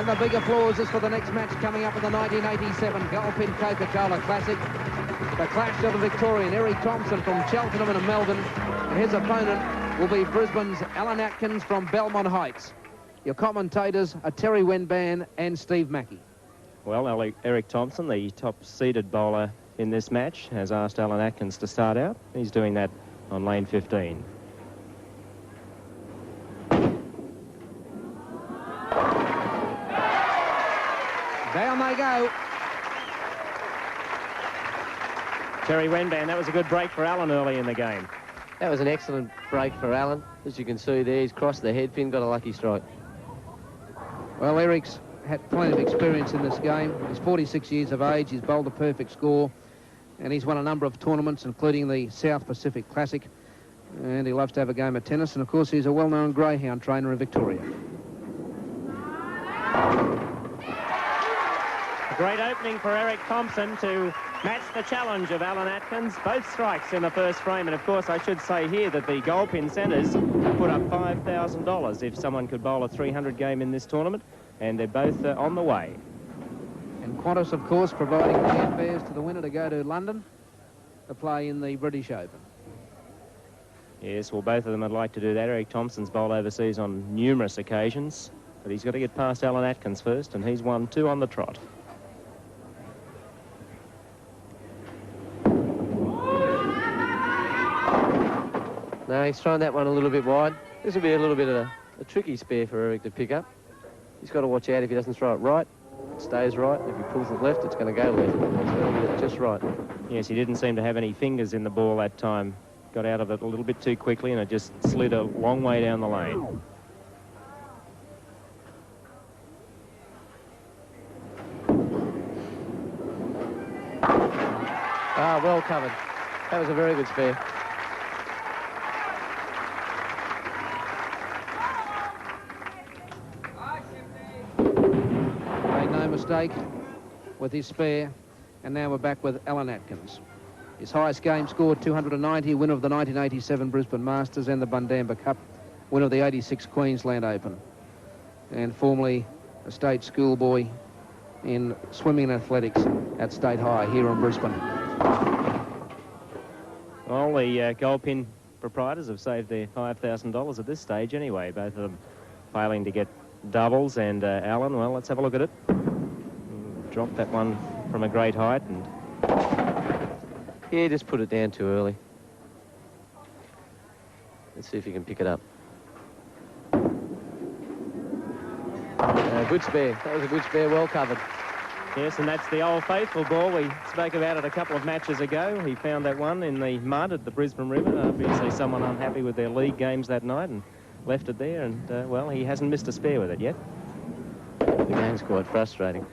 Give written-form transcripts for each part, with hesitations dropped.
And the big applause is for the next match coming up in the 1987 Goldpin Coca-Cola Classic. The clash of the Victorian Eric Thompson from Cheltenham and Melbourne, and his opponent will be Brisbane's Alan Atkins from Belmont Heights. Your commentators are Terry Wenban and Steve Mackey. Well, Eric Thompson, the top-seeded bowler in this match, has asked Alan Atkins to start out. He's doing that on lane 15. Down they go. Terry Wenban, that was a good break for Alan early in the game. That was an excellent break for Alan. As you can see there, he's crossed the head pin, got a lucky strike. Well, Eric's had plenty of experience in this game. He's 46 years of age. He's bowled a perfect score. And he's won a number of tournaments, including the South Pacific Classic. And he loves to have a game of tennis. And, of course, he's a well-known greyhound trainer in Victoria. Great opening for Eric Thompson to match the challenge of Alan Atkins. Both strikes in the first frame. And, of course, I should say here that the Goldpin centres put up $5,000 if someone could bowl a 300 game in this tournament. And they're both on the way. And Qantas, of course, providing the airfares to the winner to go to London to play in the British Open. Yes, well, both of them would like to do that. Eric Thompson's bowled overseas on numerous occasions. But he's got to get past Alan Atkins first, and he's won 2 on the trot. No, he's thrown that one a little bit wide. This will be a little bit of a tricky spare for Eric to pick up. He's got to watch out if he doesn't throw it right. It stays right. If he pulls it left, it's going to go left. It's going to get it just right. Yes, he didn't seem to have any fingers in the ball that time. Got out of it a little bit too quickly, and it just slid a long way down the lane. Ah, well covered. That was a very good spare. Mistake with his spare, and now we're back with Alan Atkins. His highest game scored 290, winner of the 1987 Brisbane Masters and the Bundamba Cup, winner of the 86 Queensland Open, and formerly a state schoolboy in swimming and athletics at State High here in Brisbane. Well, the Goldpin proprietors have saved their $5,000 at this stage anyway, both of them failing to get doubles, and Alan, well, let's have a look at it. Dropped that one from a great height, and yeah, just put it down too early. Let's see if you can pick it up. Good spare. That was a good spare, well covered. Yes, and that's the old faithful ball. We spoke about it a couple of matches ago. He found that one in the mud at the Brisbane River. Obviously someone unhappy with their league games that night and left it there, and well, he hasn't missed a spare with it yet. The game's quite frustrating.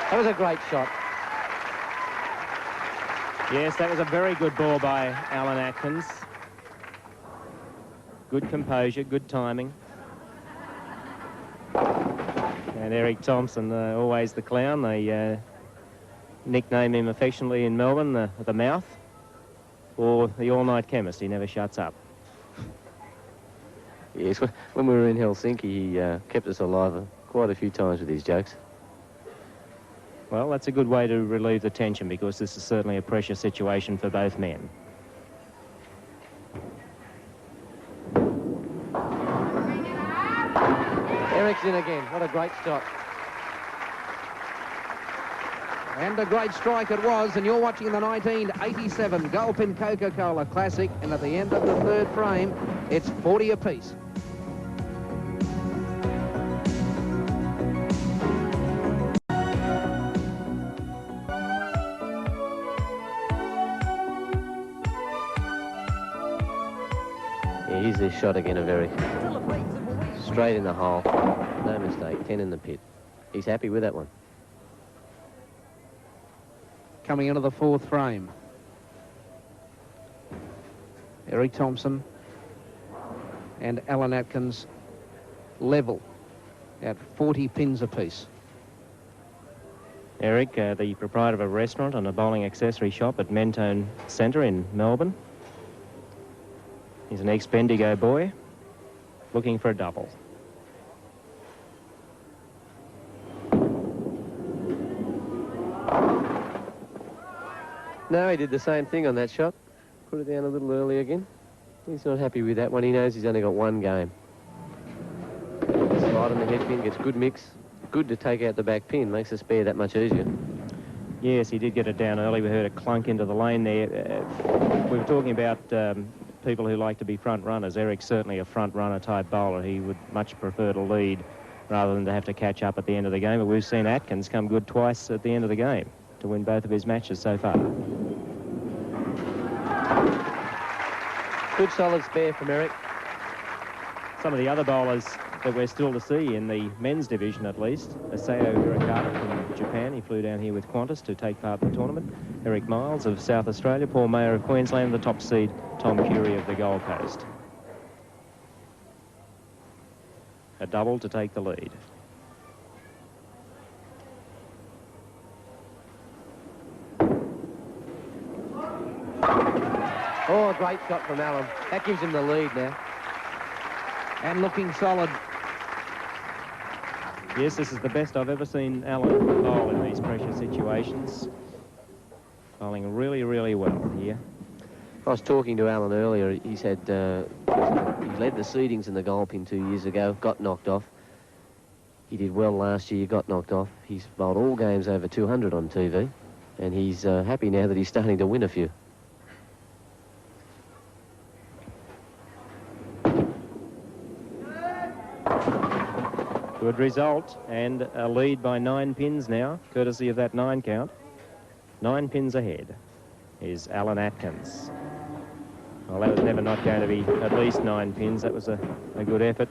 That was a great shot. Yes, that was a very good ball by Alan Atkins. Good composure, good timing. And Eric Thompson, always the clown. They nickname him affectionately in Melbourne, the Mouth, or the all-night chemist. He never shuts up. Yes, when we were in Helsinki, he kept us alive quite a few times with his jokes. Well, that's a good way to relieve the tension, because this is certainly a pressure situation for both men. Eric's in again. What a great shot. And a great strike it was, and you're watching the 1987 Goldpin Coca-Cola Classic, and at the end of the third frame, it's 40 apiece. Here's this shot again, a very straight in the hole. No mistake, 10 in the pit. He's happy with that one. Coming into the fourth frame, Eric Thompson and Alan Atkins level at 40 pins apiece. Eric, the proprietor of a restaurant and a bowling accessory shop at Mentone Centre in Melbourne. He's an ex-Bendigo boy, looking for a double. No, he did the same thing on that shot. Put it down a little early again. He's not happy with that one. He knows he's only got one game. Slide on the head pin, gets good mix. Good to take out the back pin, makes the spare that much easier. Yes, he did get it down early. We heard it clunk into the lane there. We were talking about people who like to be front runners. Eric's certainly a front runner type bowler. He would much prefer to lead rather than to have to catch up at the end of the game. But we've seen Atkins come good twice at the end of the game to win both of his matches so far. Good solid spare from Eric. Some of the other bowlers that we're still to see in the men's division at least. Asao Hirokata from Japan. He flew down here with Qantas to take part in the tournament. Eric Miles of South Australia. Paul Mayer of Queensland. The top seed, Tom Curry of the Gold Coast. A double to take the lead. Oh, a great shot from Alan. That gives him the lead now. And looking solid. Yes, this is the best I've ever seen Alan bowl in these pressure situations. Bowling really, really well here. I was talking to Alan earlier. He said he led the seedings in the Goldpin 2 years ago, got knocked off. He did well last year, got knocked off. He's bowled all games over 200 on TV, and he's happy now that he's starting to win a few. Good result, and a lead by 9 pins now, courtesy of that 9 count. 9 pins ahead is Alan Atkins. Well, that was never not going to be at least 9 pins. That was a good effort.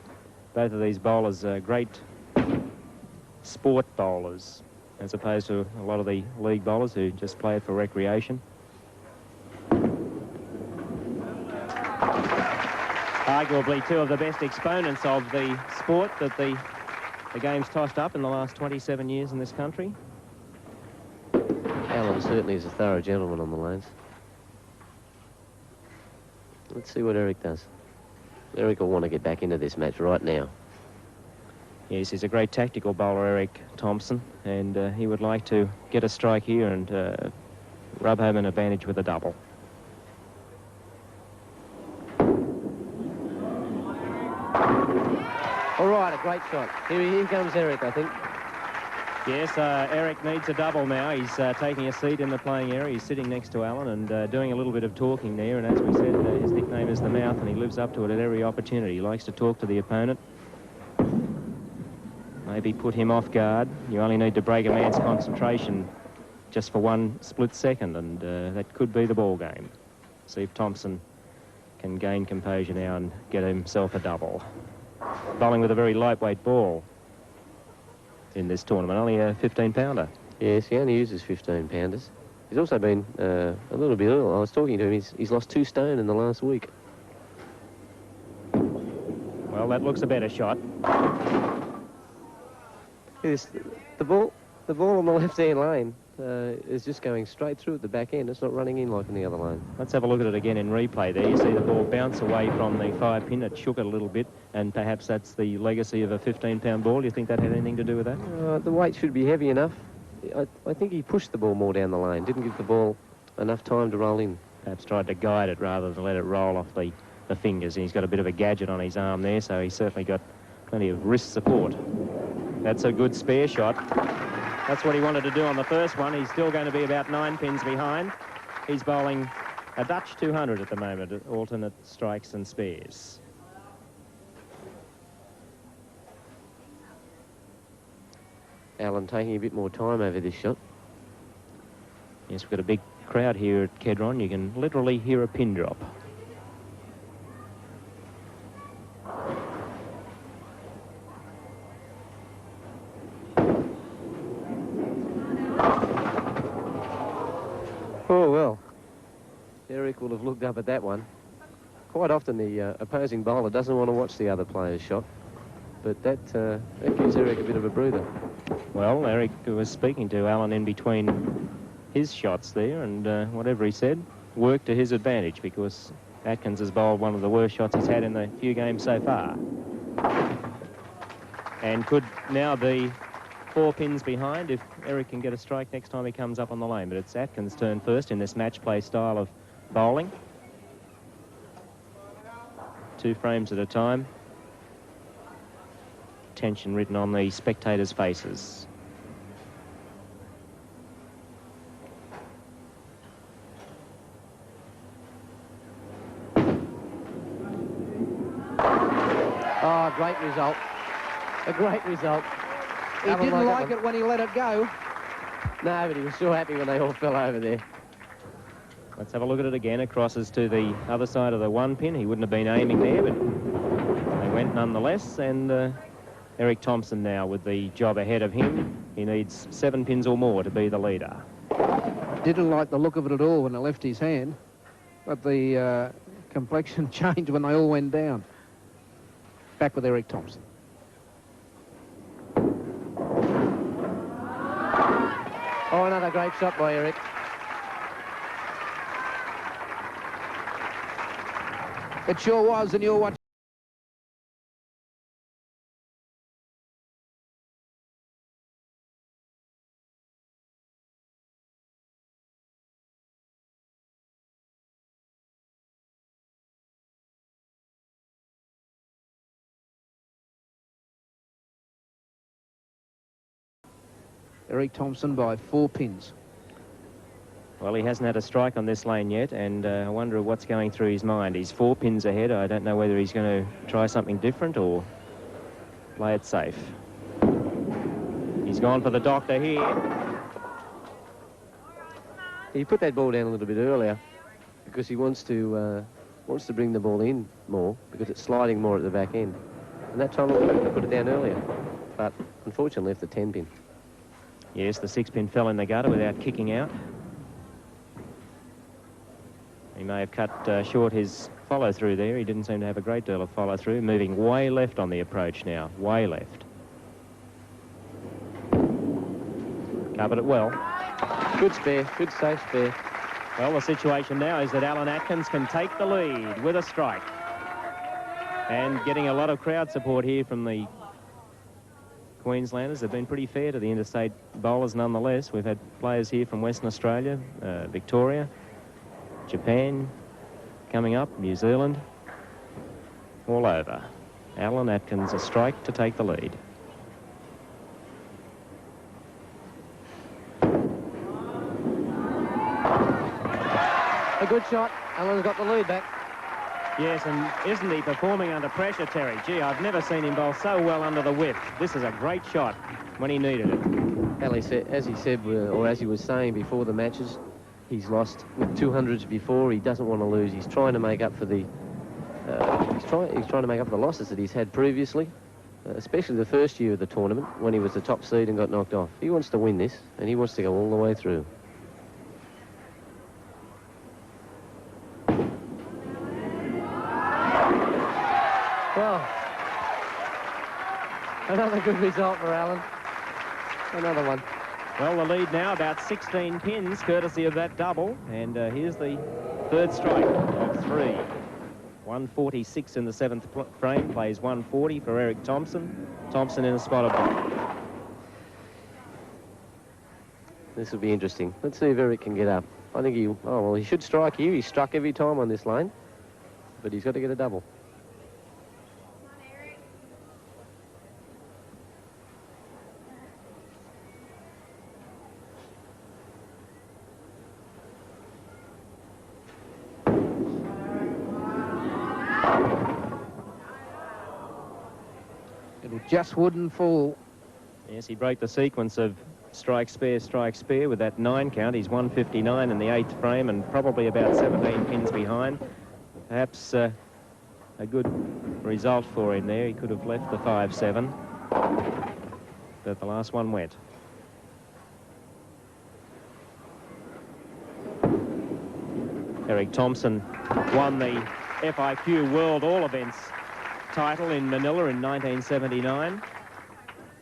Both of these bowlers are great sport bowlers, as opposed to a lot of the league bowlers who just play it for recreation. Arguably two of the best exponents of the sport that the game's tossed up in the last 27 years in this country. Alan certainly is a thorough gentleman on the lanes. Let's see what Eric does. Eric will want to get back into this match right now. Yes, he's a great tactical bowler, Eric Thompson, and he would like to get a strike here and rub home an advantage with a double. All right, a great shot. Here comes Eric, I think. Yes, Eric needs a double now. He's taking a seat in the playing area. He's sitting next to Alan and doing a little bit of talking there. And as we said, his nickname is the Mouth, and he lives up to it at every opportunity. He likes to talk to the opponent. Maybe put him off guard. You only need to break a man's concentration just for one split second, and that could be the ball game. See if Thompson can gain composure now and get himself a double. Bowling with a very lightweight ball in this tournament, only a 15-pounder. Yes, he only uses 15-pounders. He's also been a little bit ill. I was talking to him. He's lost 2 stone in the last week. Well, that looks a better shot. Yes, the ball on the left-hand lane is just going straight through at the back end. It's not running in like in the other lane. Let's have a look at it again in replay there. You see the ball bounce away from the 5-pin. It shook it a little bit, and perhaps that's the legacy of a 15-pound ball. You think that had anything to do with that? The weight should be heavy enough. I think he pushed the ball more down the lane, didn't give the ball enough time to roll in. Perhaps tried to guide it rather than let it roll off the fingers. And he's got a bit of a gadget on his arm there, so he's certainly got plenty of wrist support. That's a good spare shot. That's what he wanted to do on the first one. He's still going to be about 9 pins behind. He's bowling a Dutch 200 at the moment, alternate strikes and spares. Alan taking a bit more time over this shot. Yes, we've got a big crowd here at Kedron. You can literally hear a pin drop. Oh, well, Eric will have looked up at that one. Quite often the opposing bowler doesn't want to watch the other player's shot. but that gives Eric a bit of a breather. Well, Eric was speaking to Alan in between his shots there, and whatever he said worked to his advantage, because Atkins has bowled one of the worst shots he's had in the few games so far. And could now be 4 pins behind if Eric can get a strike next time he comes up on the lane. But it's Atkins' turn first in this match play style of bowling. 2 frames at a time. Tension written on the spectators' faces. Oh, great result. A great result. He didn't like it when he let it go. No, but he was so happy when they all fell over there. Let's have a look at it again. It crosses to the other side of the 1 pin. He wouldn't have been aiming there, but they went nonetheless. And Eric Thompson now with the job ahead of him. He needs 7 pins or more to be the leader. Didn't like the look of it at all when it left his hand, but the complexion changed when they all went down. Back with Eric Thompson. Oh, another great shot by Eric. It sure was, and you're watching. Eric Thompson by 4 pins. Well, he hasn't had a strike on this lane yet, and I wonder what's going through his mind. He's 4 pins ahead. I don't know whether he's going to try something different or play it safe. He's gone for the doctor here. He put that ball down a little bit earlier because he wants to bring the ball in more, because it's sliding more at the back end. And that time he put it down earlier, but unfortunately left the 10 pin. Yes, the 6 pin fell in the gutter without kicking out. He may have cut short his follow-through there. He didn't seem to have a great deal of follow-through. Moving way left on the approach now. Way left. Covered it well. Good spare. Good safe spare. Well, the situation now is that Alan Atkins can take the lead with a strike. And getting a lot of crowd support here from the Queenslanders. Have been pretty fair to the interstate bowlers nonetheless. We've had players here from Western Australia, Victoria, Japan coming up, New Zealand, all over. Alan Atkins a strike to take the lead. A good shot. Alan's got the lead back. Yes, and isn't he performing under pressure, Terry? Gee, I've never seen him bowl so well under the whip. This is a great shot when he needed it. As he said, or as he was saying before the matches, he's lost with 200s before. He doesn't want to lose. He's trying to make up for the he's trying to make up for the losses that he's had previously, especially the first year of the tournament when he was the top seed and got knocked off. He wants to win this, and he wants to go all the way through. Well, another good result for Alan. Another one. Well, the lead now about 16 pins, courtesy of that double. And here's the 3rd strike of 3. 146 in the 7th frame, plays 140 for Eric Thompson. Thompson in a spot of ball. This will be interesting. Let's see if Eric can get up. I think he should strike here. He's struck every time on this lane, but he's got to get a double. Just wouldn't fall. Yes, he broke the sequence of strike, spare with that 9 count. He's 159 in the 8th frame and probably about 17 pins behind. Perhaps a good result for him there. He could have left the 5-7, but the last one went. Eric Thompson won the FIQ World All Events title in Manila in 1979.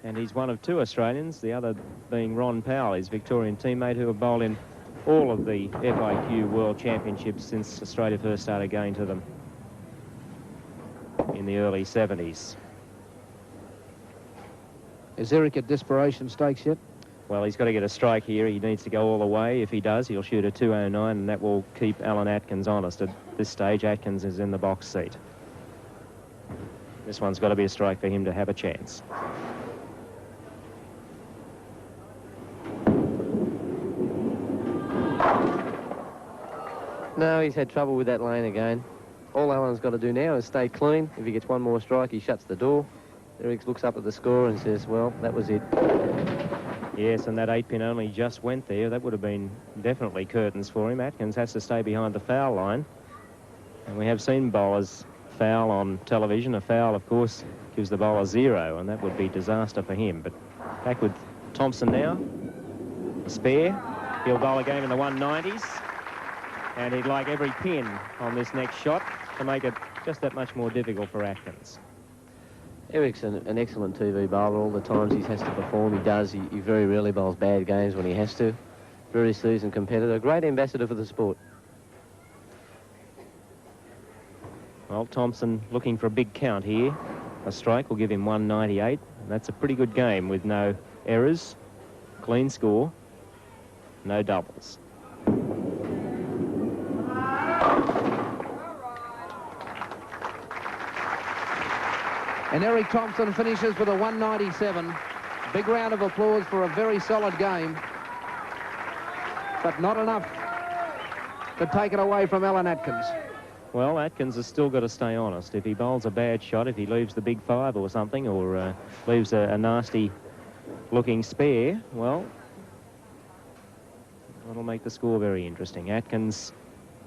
And he's one of 2 Australians, the other being Ron Powell, his Victorian teammate, who have bowled in all of the FIQ World Championships since Australia first started going to them in the early 70s. Is Eric at desperation stakes yet? Well, he's got to get a strike here. He needs to go all the way. If he does, he'll shoot a 209, and that will keep Alan Atkins honest. At this stage, Atkins is in the box seat. This one's got to be a strike for him to have a chance. No, he's had trouble with that lane again. All Alan's got to do now is stay clean. If he gets one more strike, he shuts the door. Eric looks up at the score and says, well, that was it. Yes, and that 8-pin only just went there. That would have been definitely curtains for him. Atkins has to stay behind the foul line. And we have seen bowlers foul on television. A foul, of course, gives the bowler 0, and that would be disaster for him. But back with Thompson now. A spare. He'll bowl a game in the 190s. And he'd like every pin on this next shot to make it just that much more difficult for Atkins. Eric's an excellent TV bowler. All the times he has to perform, he does. He very rarely bowls bad games when he has to. Very seasoned competitor. Great ambassador for the sport. Well, Thompson looking for a big count here. A strike will give him 198. And that's a pretty good game with no errors, clean score, no doubles. And Eric Thompson finishes with a 197. Big round of applause for a very solid game. But not enough to take it away from Alan Atkins. Well, Atkins has still got to stay honest. If he bowls a bad shot, if he leaves the big 5 or something, or leaves a nasty-looking spare, well, that'll make the score very interesting. Atkins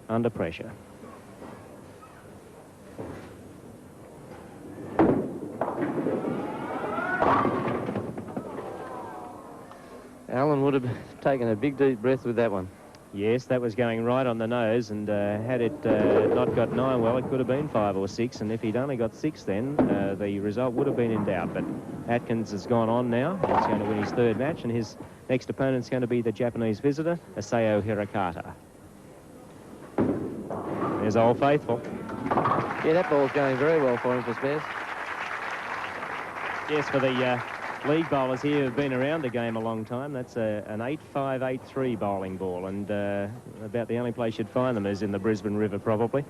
under pressure. Alan would have taken a big deep breath with that one. Yes, that was going right on the nose, and had it not got 9, well, it could have been 5 or 6, and if he'd only got 6 then, the result would have been in doubt. But Atkins has gone on now. He's going to win his 3rd match, and his next opponent's going to be the Japanese visitor, Isao Hirakata. There's Old Faithful. Yeah, that ball's going very well for him for spares. Yes, for the league bowlers here who've been around the game a long time, that's an 8-5-8-3 bowling ball, and about the only place you'd find them is in the Brisbane River, probably.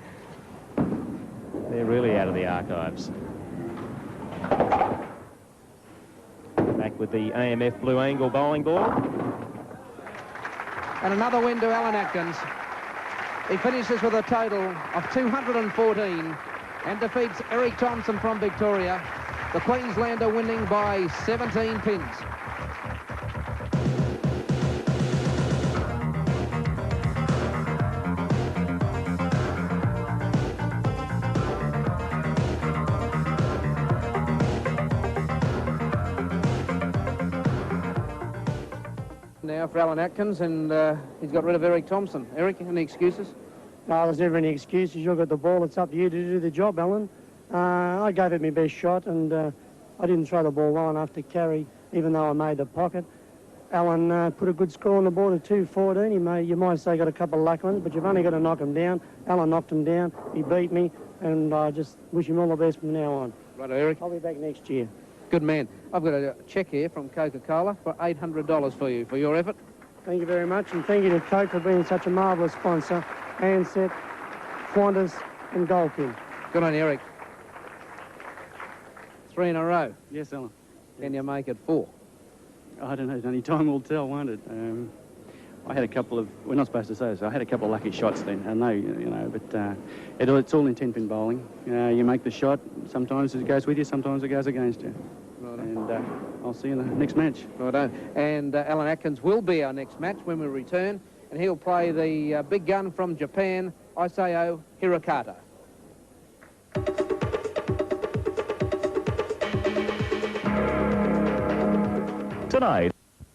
They're really out of the archives. Back with the AMF Blue Angle bowling ball. And another win to Alan Atkins. He finishes with a total of 214 and defeats Eric Thompson from Victoria. The Queenslander winning by 17 pins. Now for Alan Atkins, and he's got rid of Eric Thompson. Eric, any excuses? No, there's never any excuses. You've got the ball. It's up to you to do the job, Alan. I gave it my best shot, and I didn't throw the ball low enough to carry, even though I made the pocket. Alan put a good score on the board at 214. He may, you might say, got a couple of lucky ones, but you've only got to knock him down. Alan knocked him down. He beat me, and I just wish him all the best from now on. Right, Eric. I'll be back next year. Good man. I've got a cheque here from Coca-Cola for $800 for you, for your effort. Thank you very much, and thank you to Coke for being such a marvellous sponsor. Handset, Qantas, and Goldpin. Good on you, Eric. 3 in a row. Yes, Alan. Can you make it 4? I don't know. Only time will tell, won't it? I had a couple of... We're not supposed to say this. I had a couple of lucky shots then. I know, you know, but it's all in 10-pin bowling. You make the shot. Sometimes it goes with you. Sometimes it goes against you. Right. And I'll see you in the next match. Righto. And Alan Atkins will be our next match when we return, and he'll play the big gun from Japan, Isao Hirakata. Tonight.